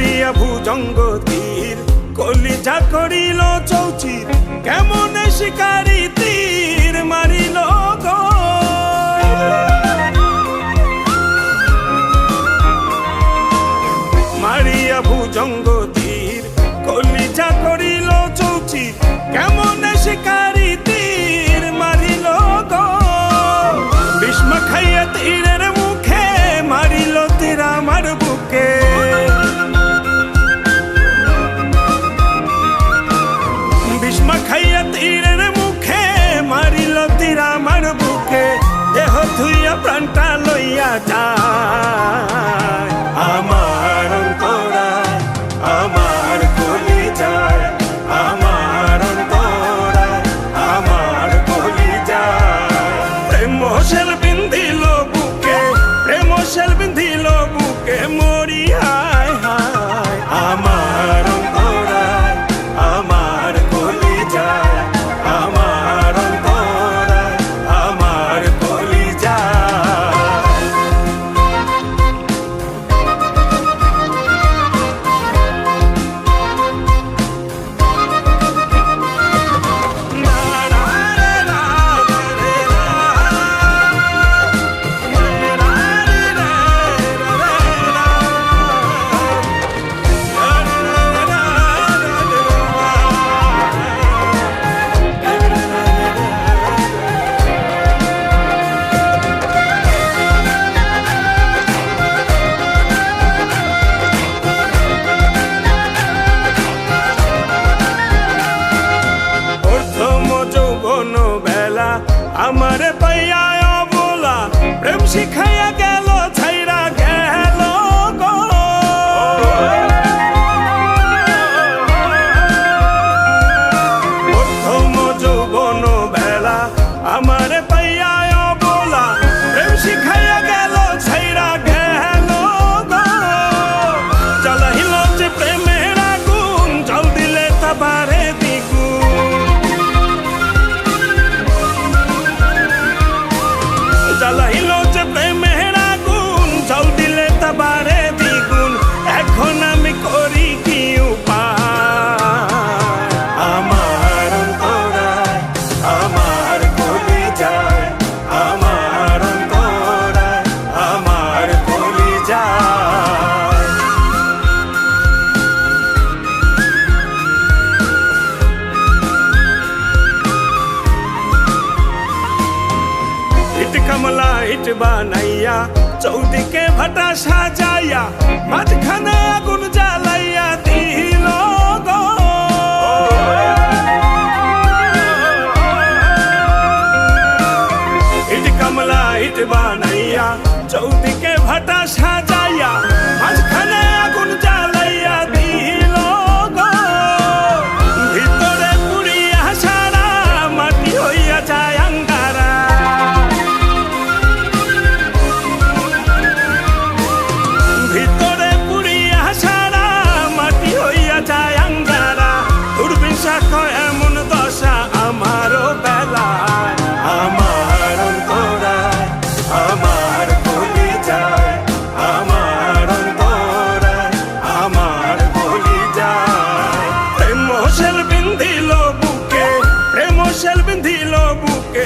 মারিয়া ভুজঙ্গ তীর কলিজা করিল চৌচির কেমন শিকারি তীর মারিল গো মারিয়া ভুজঙ্গ তীর কলিজা করিল চৌচির কেমন শিকারি তীর মারিল গো বিস্ম খাইয়া তীরের মুখে মারিল তীর আমার বুকে বিস্ম খাইয়া তীরের মুখে মারিল তীর আমার বুকে দেহ ধুইয়া প্রাণটা লইয়া যায় আমার অন্তরায় আমার কলিজায় আমার অন্তরায় আমার কলিজায় প্রেম শেল বিন্ধিল বুকে প্রেম শেল বিন্ধিল বুকে মরি হায় হায় আমার অন্তরায় আমার কলিজায় আমার অন্তরায় আমার কলিজায় আমার পাইয়া অবলা প্রেম শিখাইয়া গেল ছাইরা গেল গো প্রথম যৌবন বেলা আমার পাইয়া অবলা প্রেম শিখাইয়া গেল ছাইরা গেল গো জ্বালাইল যে প্রেমের আগুন জল দিলে তা বাড়ে জ্বালাইল যে প্রেমের আগুন জল দিলে তা বাড়ে দ্বিগুণ এখন আমি করি কি উপায় আমার অন্তরায় আমার কলিজায় আমার অন্তরায় আমার কলিজায় ইট কমলা ইট বানাইয়া চৌদিকে ভাটা সাজাইয়া মাঝখানে আগুন জ্বালাইয়া দিল গো ইট কমলা ইট বানাইয়া চৌদিকে ভাটা সাজাইয়া মাঝখানে আগুন জ্বালাইয়া দিল গো ভিতরে পুড়িয়া সারা মাটি হইয়া যায় আঙ্গারা ভিতরে পুড়িয়া সারা মাটি হইয়া যায় আঙ্গারা দূরবীন সাক্ষ্য এমন দশা আমারও বেলায় আমার অন্তরায় আমার কলিজায় আমার অন্তরায় আমার কলিজায় প্রেম শেল বিন্ধিল বুকে প্রেম শেল বিন্ধিল বুকে